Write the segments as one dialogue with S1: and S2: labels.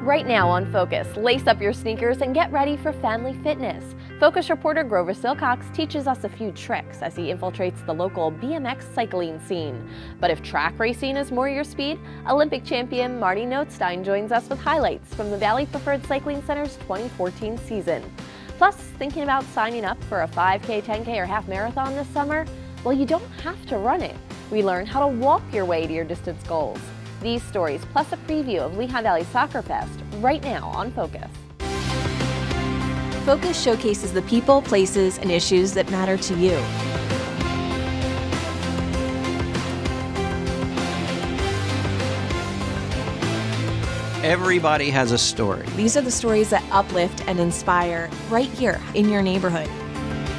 S1: Right now on Focus, lace up your sneakers and get ready for family fitness. Focus reporter Grover Silcox teaches us a few tricks as he infiltrates the local BMX cycling scene. But if track racing is more your speed, Olympic champion Marty Notstein joins us with highlights from the Valley Preferred Cycling Center's 2014 season. Plus, thinking about signing up for a 5K, 10K, or half marathon this summer? Well, you don't have to run it. We learn how to walk your way to your distance goals. These stories, plus a preview of Lehigh Valley Soccer Fest, right now on Focus.
S2: Focus showcases the people, places, and issues that matter to you.
S3: Everybody has a story.
S2: These are the stories that uplift and inspire right here in your neighborhood.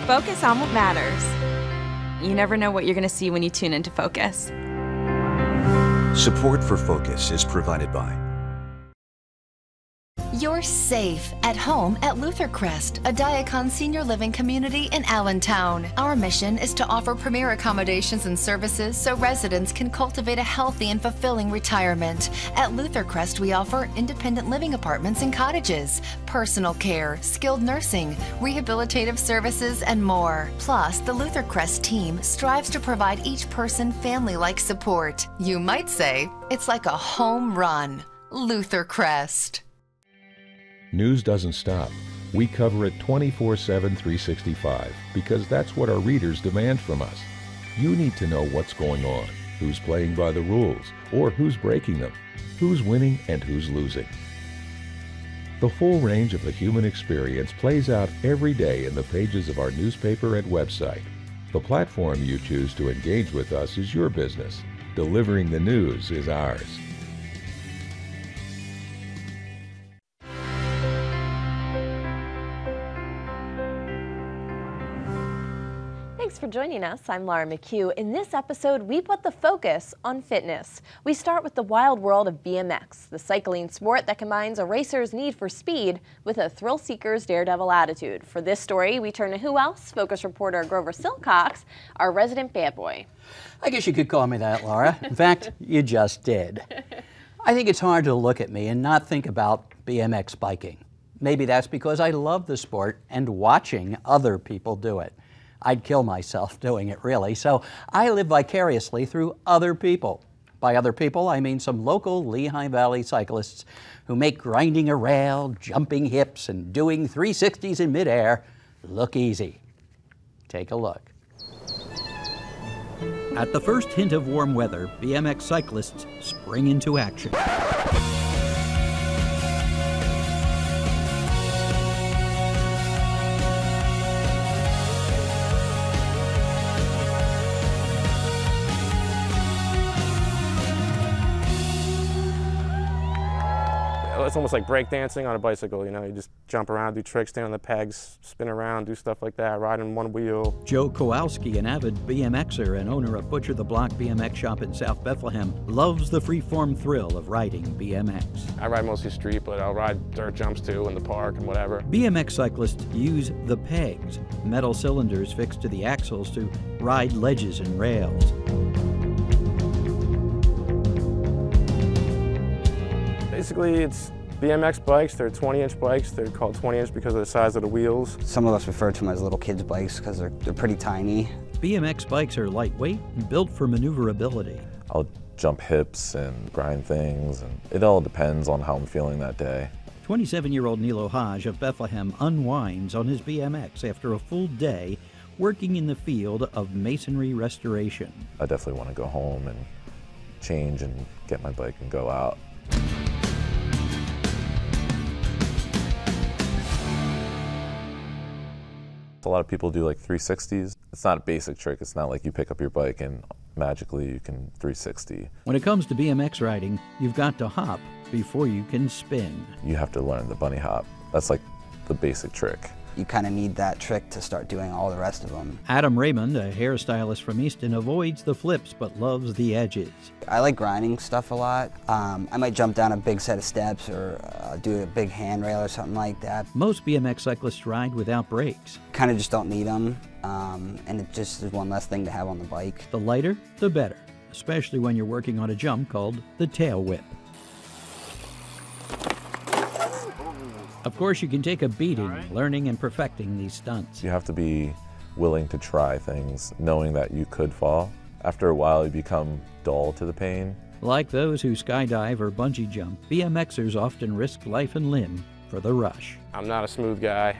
S2: Focus on what matters.
S4: You never know what you're going to see when you tune into Focus.
S5: Support for Focus is provided by
S6: You're safe at home at Luther Crest, a Diacon senior living community in Allentown. Our mission is to offer premier accommodations and services so residents can cultivate a healthy and fulfilling retirement. At Luther Crest, we offer independent living apartments and cottages, personal care, skilled nursing, rehabilitative services, and more. Plus, the Luther Crest team strives to provide each person family-like support. You might say it's like a home run. Luther Crest.
S7: News doesn't stop. We cover it 24/7, 365, because that's what our readers demand from us. You need to know what's going on, who's playing by the rules, or who's breaking them, who's winning and who's losing. The full range of the human experience plays out every day in the pages of our newspaper and website. The platform you choose to engage with us is your business. Delivering the news is ours.
S1: Thanks for joining us. I'm Laura McHugh. In this episode, we put the focus on fitness. We start with the wild world of BMX, the cycling sport that combines a racer's need for speed with a thrill seeker's daredevil attitude. For this story, we turn to who else? Focus reporter Grover Silcox, our resident bad boy.
S8: I guess you could call me that, Laura. In fact, you just did. I think it's hard to look at me and not think about BMX biking. Maybe that's because I love the sport and watching other people do it. I'd kill myself doing it, really, so I live vicariously through other people. By other people, I mean some local Lehigh Valley cyclists who make grinding a rail, jumping hips, and doing 360s in midair look easy. Take a look.
S3: At the first hint of warm weather, BMX cyclists spring into action.
S9: It's almost like breakdancing on a bicycle, you know, you just jump around, do tricks, stand on the pegs, spin around, do stuff like that, ride on one wheel.
S3: Joe Kowalski, an avid BMXer and owner of Butcher the Block BMX shop in South Bethlehem, loves the free-form thrill of riding BMX.
S9: I ride mostly street, but I'll ride dirt jumps too in the park and whatever.
S3: BMX cyclists use the pegs, metal cylinders fixed to the axles to ride ledges and rails.
S9: Basically, it's BMX bikes. They're 20-inch bikes. They're called 20-inch because of the size of the wheels.
S10: Some of us refer to them as little kids' bikes because they're pretty tiny.
S3: BMX bikes are lightweight and built for maneuverability.
S11: I'll jump hips and grind things, and it all depends on how I'm feeling that day.
S3: 27-year-old Nilo Haj of Bethlehem unwinds on his BMX after a full day working in the field of masonry restoration.
S11: I definitely want to go home and change and get my bike and go out. A lot of people do like 360s. It's not a basic trick. It's not like you pick up your bike and magically you can 360.
S3: When it comes to BMX riding, you've got to hop before you can spin.
S11: You have to learn the bunny hop. That's like the basic trick.
S10: You kind of need that trick to start doing all the rest of them.
S3: Adam Raymond, a hairstylist from Easton, avoids the flips but loves the edges.
S10: I like grinding stuff a lot. I might jump down a big set of steps or do a big handrail or something like that.
S3: Most BMX cyclists ride without brakes.
S10: Kind of just don't need them, and it just is one less thing to have on the bike.
S3: The lighter, the better, especially when you're working on a jump called the tail whip. Of course, you can take a beating learning and perfecting these stunts.
S11: You have to be willing to try things, knowing that you could fall. After a while, you become dull to the pain.
S3: Like those who skydive or bungee jump, BMXers often risk life and limb for the rush.
S9: I'm not a smooth guy.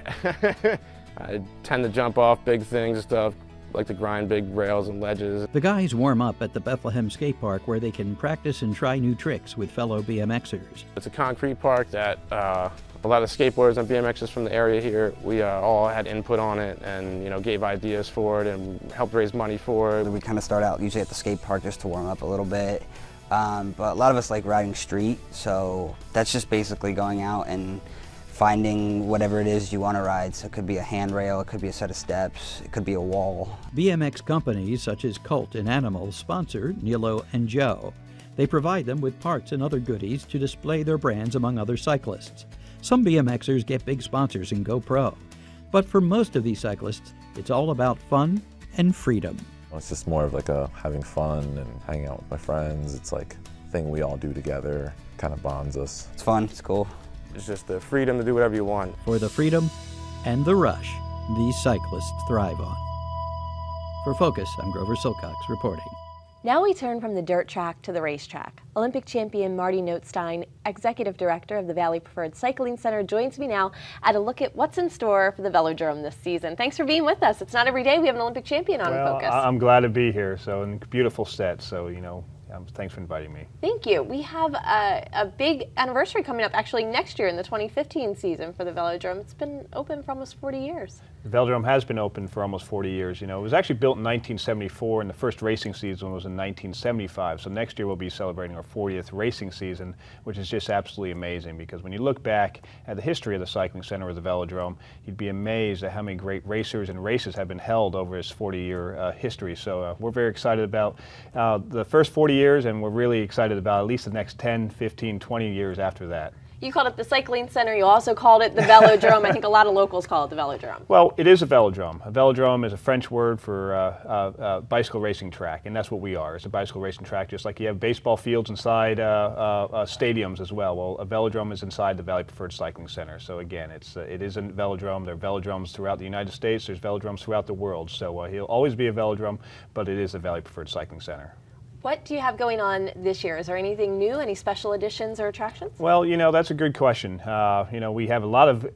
S9: I tend to jump off big things and stuff, like to grind big rails and ledges.
S3: The guys warm up at the Bethlehem skate park where they can practice and try new tricks with fellow BMXers.
S9: It's a concrete park that a lot of skateboarders and BMXers from the area here, we all had input on it and gave ideas for it and helped raise money for it.
S10: We kind of start out usually at the skate park just to warm up a little bit. But a lot of us like riding street, so that's just basically going out and finding whatever it is you want to ride. So it could be a handrail, it could be a set of steps, it could be a wall.
S3: BMX companies such as Colt and Animals sponsor Nilo and Joe. They provide them with parts and other goodies to display their brands among other cyclists. Some BMXers get big sponsors and go pro. But for most of these cyclists, it's all about fun and freedom.
S11: It's just more of like having fun and hanging out with my friends. It's like a thing we all do together, kind of bonds us.
S10: It's fun, it's cool.
S9: It's just the freedom to do whatever you want.
S3: For the freedom and the rush these cyclists thrive on. For Focus, I'm Grover Silcox reporting.
S1: Now we turn from the dirt track to the racetrack. Olympic champion Marty Notstein, executive director of the Valley Preferred Cycling Center, joins me now at a look at what's in store for the Velodrome this season. Thanks for being with us. It's not every day we have an Olympic champion on Focus.
S12: I'm glad to be here. So, and beautiful set. So, thanks for inviting me.
S1: Thank you. We have a big anniversary coming up actually next year in the 2015 season for the Velodrome. It's been open for almost 40 years.
S12: The Velodrome has been open for almost 40 years. It was actually built in 1974 and the first racing season was in 1975. So next year we'll be celebrating our 40th racing season, which is just absolutely amazing because when you look back at the history of the cycling center or the Velodrome, you'd be amazed at how many great racers and races have been held over its 40-year history. So we're very excited about the first 40 years, and we're really excited about at least the next 10, 15, 20 years after that.
S1: You called it the Cycling Center. You also called it the Velodrome. I think a lot of locals call it the Velodrome.
S12: Well, it is a velodrome. A velodrome is a French word for bicycle racing track, and that's what we are. It's a bicycle racing track, just like you have baseball fields inside stadiums as well. Well, a velodrome is inside the Valley Preferred Cycling Center. So again, it is a velodrome. There are velodromes throughout the United States. There's velodromes throughout the world. So he'll always be a velodrome, but it is a Valley Preferred Cycling Center.
S1: What do you have going on this year? Is there anything new, any special additions or attractions?
S12: Well, that's a good question. We have a lot of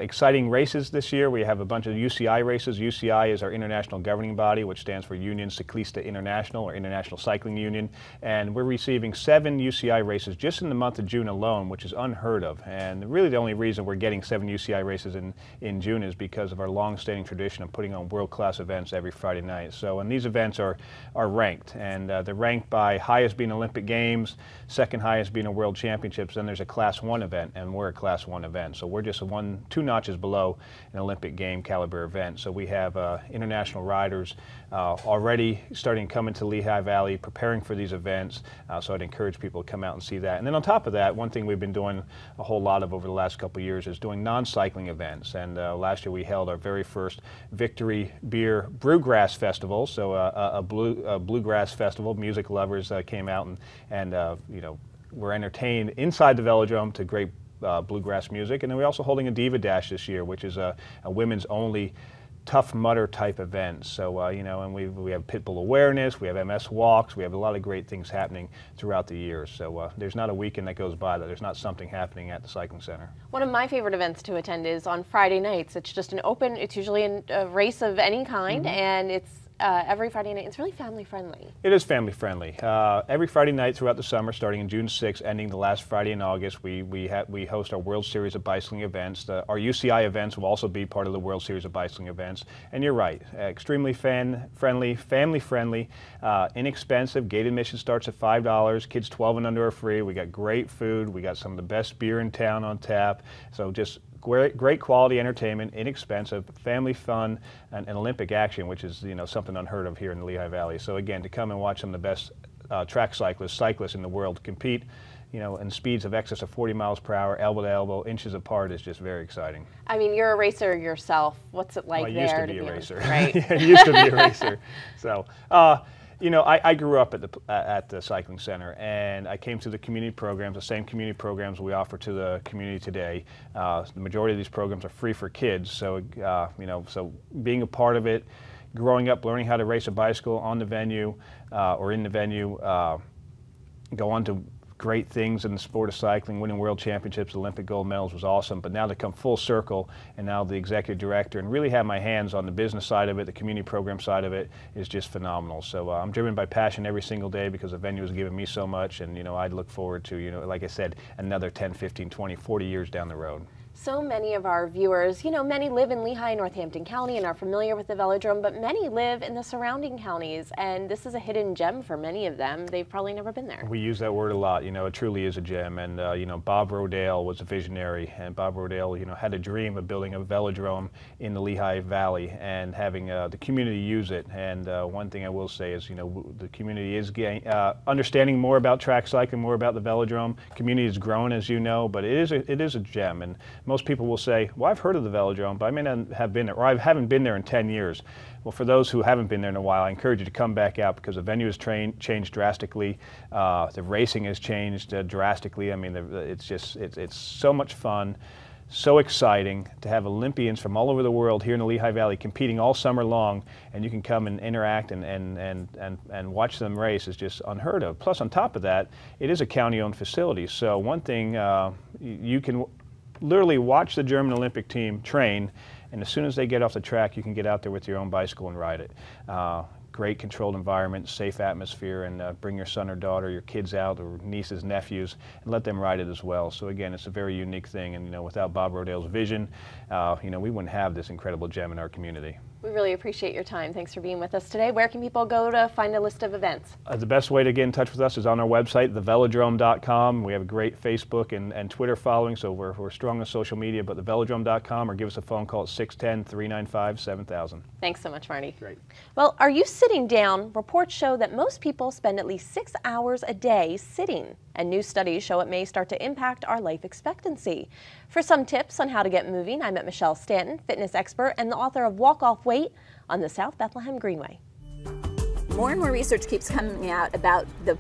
S12: exciting races this year. We have a bunch of UCI races. UCI is our international governing body, which stands for Union Ciclista International, or International Cycling Union. And we're receiving 7 UCI races just in the month of June alone, which is unheard of. And really the only reason we're getting 7 UCI races in June is because of our long-standing tradition of putting on world-class events every Friday night. So, and these events are ranked, and they're ranked by highest being Olympic Games, second highest being a World Championships, then there's a Class 1 event, and we're a Class 1 event. So we're just 2 notches below an Olympic game caliber event. So we have international riders already starting to come into Lehigh Valley, preparing for these events. So I'd encourage people to come out and see that. And then on top of that, one thing we've been doing a whole lot of over the last couple of years is doing non-cycling events. And last year we held our very first Victory Beer Brewgrass Festival, so a bluegrass festival. Music lovers came out and were entertained inside the Velodrome to great bluegrass music. And then we're also holding a Diva Dash this year, which is a women's only Tough Mudder type event. So, and we have Pitbull awareness, we have MS walks, we have a lot of great things happening throughout the year. So there's not a weekend that goes by that there's not something happening at the Cycling Center.
S1: One of my favorite events to attend is on Friday nights. It's just it's usually a race of any kind, and it's every Friday night. It's really family friendly.
S12: It is family friendly. Every Friday night throughout the summer, starting in June 6th, ending the last Friday in August, we host our World Series of Bicycling events. Our UCI events will also be part of the World Series of Bicycling events. And you're right, extremely fan-friendly, family-friendly, inexpensive. Gate admission starts at $5. Kids 12 and under are free. We got great food. We got some of the best beer in town on tap. So just great quality entertainment, inexpensive, family fun, and Olympic action, which is something unheard of here in the Lehigh Valley. So again, to come and watch some of the best track cyclists in the world compete, in speeds of excess of 40 miles per hour, elbow to elbow, inches apart, is just very exciting.
S1: I mean, you're a racer yourself. What's it like
S12: I
S1: there?
S12: used to be a racer.
S1: Right.
S12: I used to be a racer. So. You know, I grew up at the cycling center, and I came through the community programs, the same community programs we offer to the community today. The majority of these programs are free for kids, so you know, so being a part of it, growing up, learning how to race a bicycle on the venue or in the venue, go on to great things in the sport of cycling, winning world championships, Olympic gold medals was awesome, but now to come full circle and now the executive director and really have my hands on the business side of it, the community program side of it is just phenomenal. So I'm driven by passion every single day because the venue has given me so much, and you know, I look forward to, you know, like I said, another 10, 15, 20, 40 years down the road.
S1: So many of our viewers, you know, many live in Lehigh, Northampton County and are familiar with the Velodrome, but many live in the surrounding counties, and this is a hidden gem for many of them. They've probably never been there.
S12: We use that word a lot. You know, it truly is a gem, and you know, Bob Rodale was a visionary, and Bob Rodale, you know, had a dream of building a velodrome in the Lehigh Valley and having the community use it. And one thing I will say is, you know, the community is understanding more about track cycling, more about the velodrome. Community has grown, as you know, but it is a gem. And most people will say, well, I've heard of the Velodrome, but I may not have been there, or I haven't been there in 10 years. Well, for those who haven't been there in a while, I encourage you to come back out because the venue has changed drastically. The racing has changed drastically. I mean, it's so much fun, so exciting to have Olympians from all over the world here in the Lehigh Valley competing all summer long, and you can come and interact and watch them race is just unheard of. Plus, on top of that, it is a county-owned facility. So one thing, you can literally watch the German Olympic team train, and as soon as they get off the track, you can get out there with your own bicycle and ride it. Great controlled environment, safe atmosphere, and bring your son or daughter, your kids out, or nieces, nephews, and let them ride it as well. So again, it's a very unique thing, and you know, without Bob Rodale's vision, you know, we wouldn't have this incredible gem in our community.
S1: We really appreciate your time. Thanks for being with us today. Where can people go to find a list of events?
S12: The best way to get in touch with us is on our website, thevelodrome.com. We have a great Facebook and Twitter following, so we're strong on social media, but thevelodrome.com, or give us a phone call at 610-395-7000.
S1: Thanks so much, Marty.
S12: Great.
S1: Well, are you sitting down? Reports show that most people spend at least 6 hours a day sitting, and new studies show it may start to impact our life expectancy. For some tips on how to get moving, I met Michelle Stanton, fitness expert and the author of Walk Off Weight on the South Bethlehem Greenway.
S13: More and more research keeps coming out about the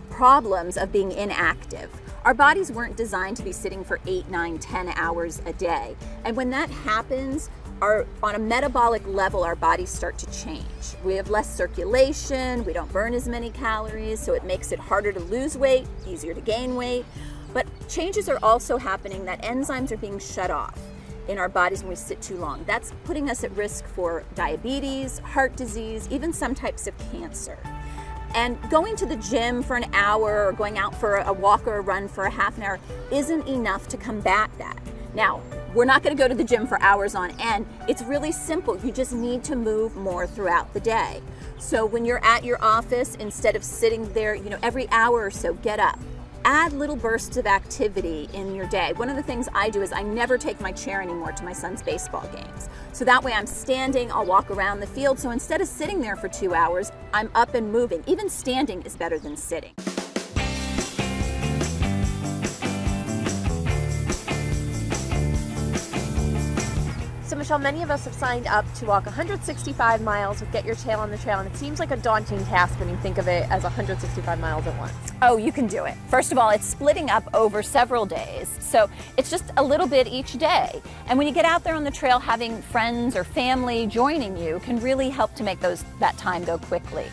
S13: problems of being inactive. Our bodies weren't designed to be sitting for 8, 9, 10 hours a day. And when that happens, on a metabolic level, our bodies start to change. We have less circulation, we don't burn as many calories, so it makes it harder to lose weight, easier to gain weight. But changes are also happening that enzymes are being shut off in our bodies when we sit too long. That's putting us at risk for diabetes, heart disease, even some types of cancer. And going to the gym for an hour or going out for a walk or a run for a half an hour isn't enough to combat that. Now, we're not going to go to the gym for hours on end. It's really simple. You just need to move more throughout the day. So when you're at your office, instead of sitting there, you know, every hour or so, get up. Add little bursts of activity in your day. One of the things I do is I never take my chair anymore to my son's baseball games. So that way I'm standing, I'll walk around the field. So instead of sitting there for 2 hours, I'm up and moving. Even standing is better than sitting.
S1: So Michelle, many of us have signed up to walk 165 miles with Get Your Tail on the Trail, and it seems like a daunting task when you think of it as 165 miles at once.
S13: Oh, you can do it. First of all, it's splitting up over several days, so it's just a little bit each day. And when you get out there on the trail, having friends or family joining you can really help to make that time go quickly.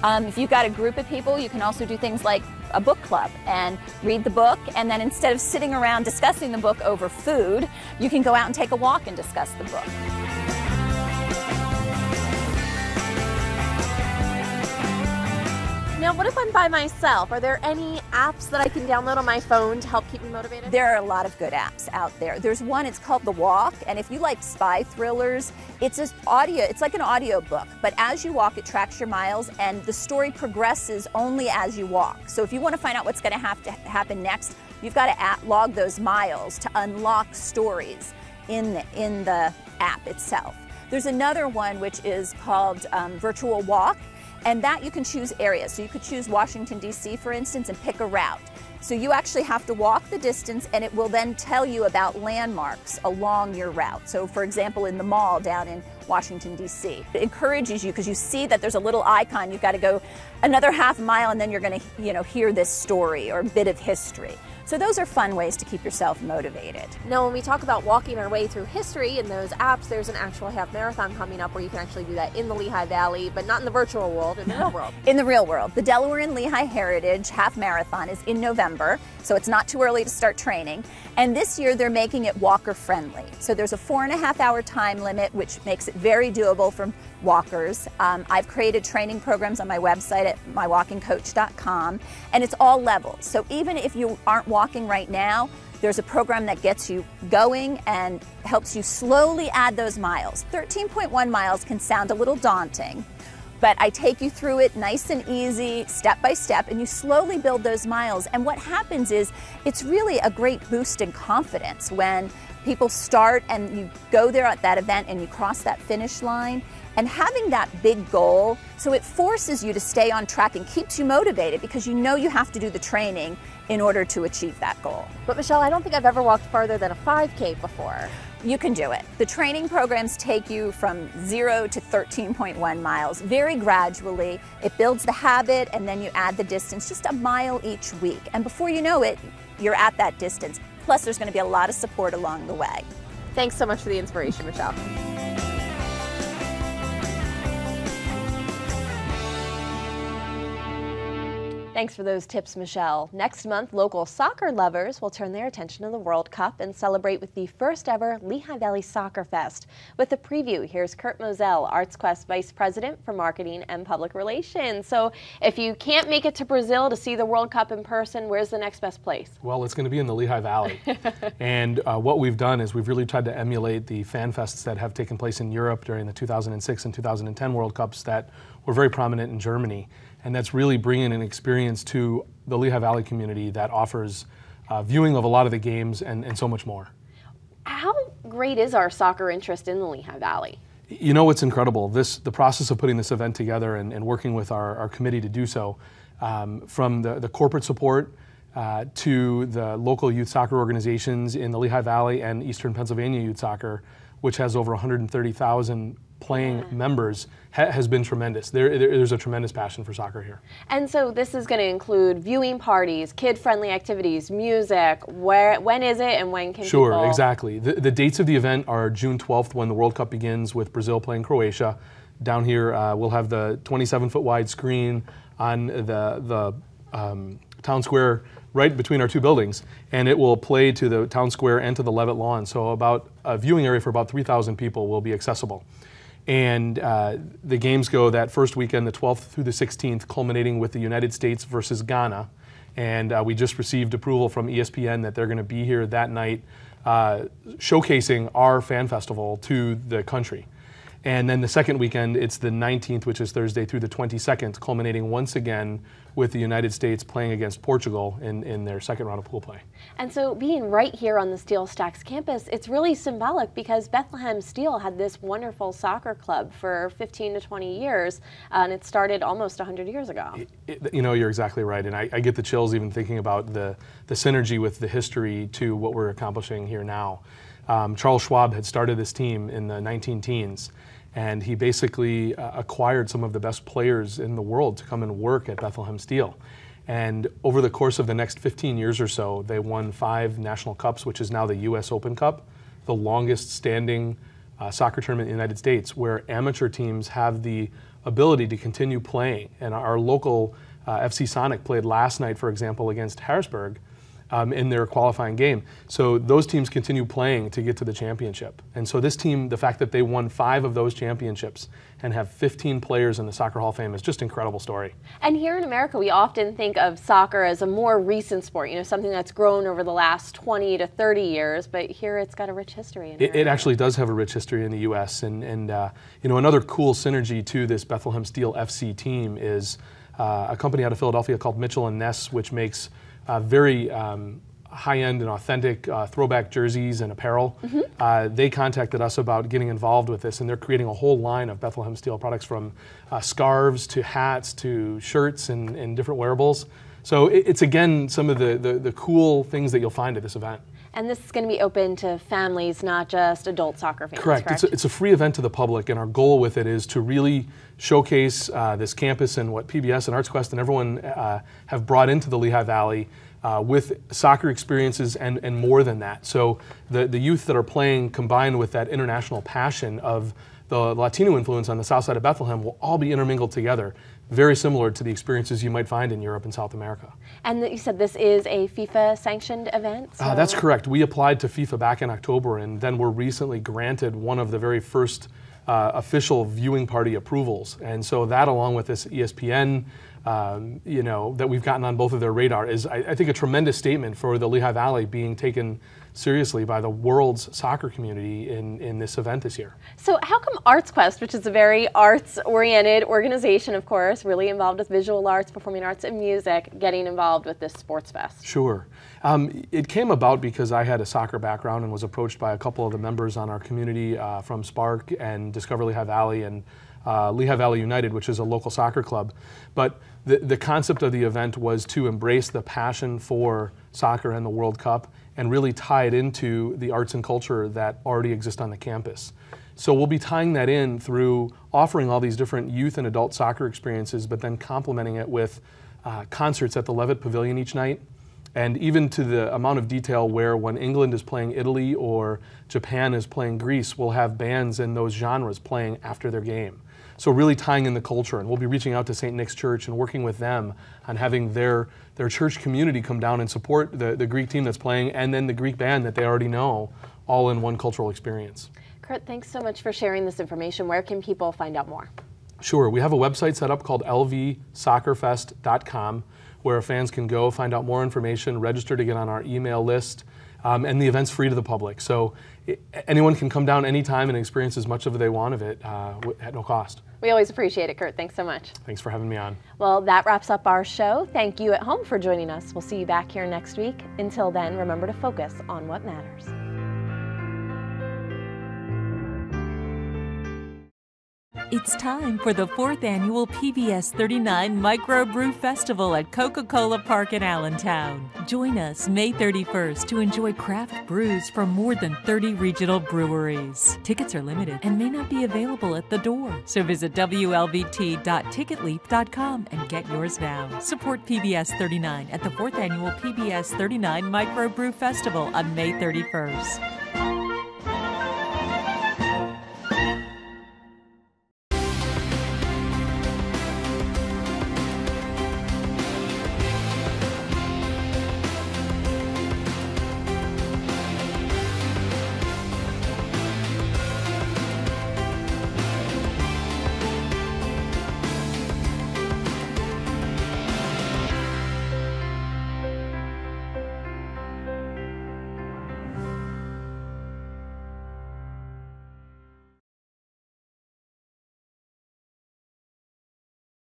S13: If you've got a group of people, you can also do things like a book club and read the book, and then instead of sitting around discussing the book over food, you can go out and take a walk and discuss the book.
S1: Now, what if I'm by myself? Are there any apps that I can download on my phone to help keep me motivated?
S13: There are a lot of good apps out there. There's one, it's called The Walk, and if you like spy thrillers, it's just audio. It's like an audio book, but as you walk, it tracks your miles, and the story progresses only as you walk. So if you want to find out what's going to have to happen next, you've got to log those miles to unlock stories in the app itself. There's another one which is called Virtual Walk, and that you can choose areas. So you could choose Washington, D.C., for instance, and pick a route. So you actually have to walk the distance, and it will then tell you about landmarks along your route. So for example, in the mall down in Washington, D.C. It encourages you because you see that there's a little icon. You've got to go another half mile and then you're going to, hear this story or a bit of history. So those are fun ways to keep yourself motivated.
S1: Now, when we talk about walking our way through history in those apps, there's an actual half marathon coming up where you can actually do that in the Lehigh Valley, but not in the virtual world, in the real world.
S13: In the real world. The Delaware and Lehigh Heritage Half Marathon is in November, so it's not too early to start training. And this year they're making it walker friendly. So there's a 4.5-hour time limit, which makes it very doable for walkers. I've created training programs on my website at mywalkingcoach.com, and it's all levels. So even if you aren't walking right now, there's a program that gets you going and helps you slowly add those miles. 13.1 miles can sound a little daunting, but I take you through it nice and easy, step by step, and you slowly build those miles. And what happens is it's really a great boost in confidence when people start and you go there at that event and you cross that finish line. And having that big goal, so it forces you to stay on track and keeps you motivated because you know you have to do the training in order to achieve that goal.
S1: But Michelle, I don't think I've ever walked farther than a 5K before.
S13: You can do it. The training programs take you from 0 to 13.1 miles very gradually. It builds the habit and then you add the distance, just a mile each week. And before you know it, you're at that distance. Plus there's going to be a lot of support along the way.
S1: Thanks so much for the inspiration, Michelle. Thanks for those tips, Michelle. Next month, local soccer lovers will turn their attention to the World Cup and celebrate with the first ever Lehigh Valley Soccer Fest. With the preview, here's Kurt Moselle, ArtsQuest Vice President for Marketing and Public Relations. So if you can't make it to Brazil to see the World Cup in person, where's the next best place?
S14: Well, it's going to be in the Lehigh Valley. And what we've done is we've really tried to emulate the fan fests that have taken place in Europe during the 2006 and 2010 World Cups that were very prominent in Germany. And that's really bringing an experience to the Lehigh Valley community that offers viewing of a lot of the games and so much more.
S1: How great is our soccer interest in the Lehigh Valley?
S14: You know, it's incredible. The process of putting this event together and working with our committee to do so, from the corporate support to the local youth soccer organizations in the Lehigh Valley and Eastern Pennsylvania Youth Soccer, which has over 130,000 playing members, has been tremendous. There's a tremendous passion for soccer here.
S1: And so this is going to include viewing parties, kid-friendly activities, music. When is it and when can people?
S14: Sure, exactly. The dates of the event are June 12th when the World Cup begins with Brazil playing Croatia. Down here we'll have the 27-foot wide screen on the town square right between our two buildings, and it will play to the town square and to the Levitt lawn. So about a viewing area for about 3,000 people will be accessible. And the games go that first weekend, the 12th through the 16th, culminating with the United States versus Ghana. And we just received approval from ESPN that they're going to be here that night showcasing our fan festival to the country. And then the second weekend, it's the 19th, which is Thursday, through the 22nd, culminating once again with the United States playing against Portugal in their second round of pool play.
S1: And so being right here on the Steel Stacks campus, it's really symbolic because Bethlehem Steel had this wonderful soccer club for 15 to 20 years, and it started almost 100 years ago.
S14: You know, you're exactly right, and I get the chills even thinking about the synergy with the history to what we're accomplishing here now. Charles Schwab had started this team in the 19-teens, and he basically acquired some of the best players in the world to come and work at Bethlehem Steel. And over the course of the next 15 years or so, they won 5 national cups, which is now the U.S. Open Cup, the longest standing soccer tournament in the United States, where amateur teams have the ability to continue playing. And our local FC Sonic played last night, for example, against Harrisburg in their qualifying game. So those teams continue playing to get to the championship. And so this team, the fact that they won 5 of those championships and have 15 players in the Soccer Hall of Fame is just an incredible story.
S1: And here in America, we often think of soccer as a more recent sport, you know, something that's grown over the last 20 to 30 years, but here it's got a rich history in
S14: it actually does have a rich history in the U.S. And you know, another cool synergy to this Bethlehem Steel FC team is a company out of Philadelphia called Mitchell & Ness, which makes very high-end and authentic throwback jerseys and apparel. They contacted us about getting involved with this, and they're creating a whole line of Bethlehem Steel products, from scarves to hats to shirts and different wearables. So it's again some of the cool things that you'll find at this event.
S1: And this is going to be open to families, not just adult soccer fans,
S14: correct? It's a free event to the public, and our goal with it is to really showcase this campus and what PBS and ArtsQuest and everyone have brought into the Lehigh Valley with soccer experiences and more than that. So the youth that are playing, combined with that international passion of the Latino influence on the south side of Bethlehem, will all be intermingled together, very similar to the experiences you might find in Europe and South America.
S1: And you said this is a FIFA-sanctioned event? So
S14: that's correct. We applied to FIFA back in October, and then were recently granted one of the very first official viewing party approvals. And so that, along with this ESPN, that we've gotten on both of their radar, is, I think, a tremendous statement for the Lehigh Valley being taken seriously by the world's soccer community in this event this year.
S1: So how come ArtsQuest, which is a very arts-oriented organization, of course, really involved with visual arts, performing arts, and music, getting involved with this sports fest?
S14: Sure. It came about because I had a soccer background and was approached by a couple of the members on our community from Spark and Discover Lehigh Valley and Lehigh Valley United, which is a local soccer club. But the concept of the event was to embrace the passion for soccer and the World Cup and really tie it into the arts and culture that already exist on the campus. So we'll be tying that in through offering all these different youth and adult soccer experiences, but then complementing it with concerts at the Levitt Pavilion each night, and even to the amount of detail where when England is playing Italy or Japan is playing Greece, we'll have bands in those genres playing after their game. So really tying in the culture, and we'll be reaching out to St. Nick's Church and working with them on having their church community come down and support the Greek team that's playing, and then the Greek band that they already know, all in one cultural experience.
S1: Kurt, thanks so much for sharing this information. Where can people find out more?
S14: Sure, we have a website set up called lvsoccerfest.com where fans can go find out more information, register to get on our email list, and the event's free to the public. So anyone can come down anytime and experience as much as they want of it at no cost.
S1: We always appreciate it, Kurt. Thanks so much.
S14: Thanks for having me on.
S1: Well, that wraps up our show. Thank you at home for joining us. We'll see you back here next week. Until then, remember to focus on what matters.
S15: It's time for the 4th annual PBS 39 Microbrew Festival at Coca-Cola Park in Allentown. Join us May 31st to enjoy craft brews from more than 30 regional breweries. Tickets are limited and may not be available at the door, so visit wlvt.ticketleap.com and get yours now. Support PBS 39 at the 4th annual PBS 39 Microbrew Festival on May 31st.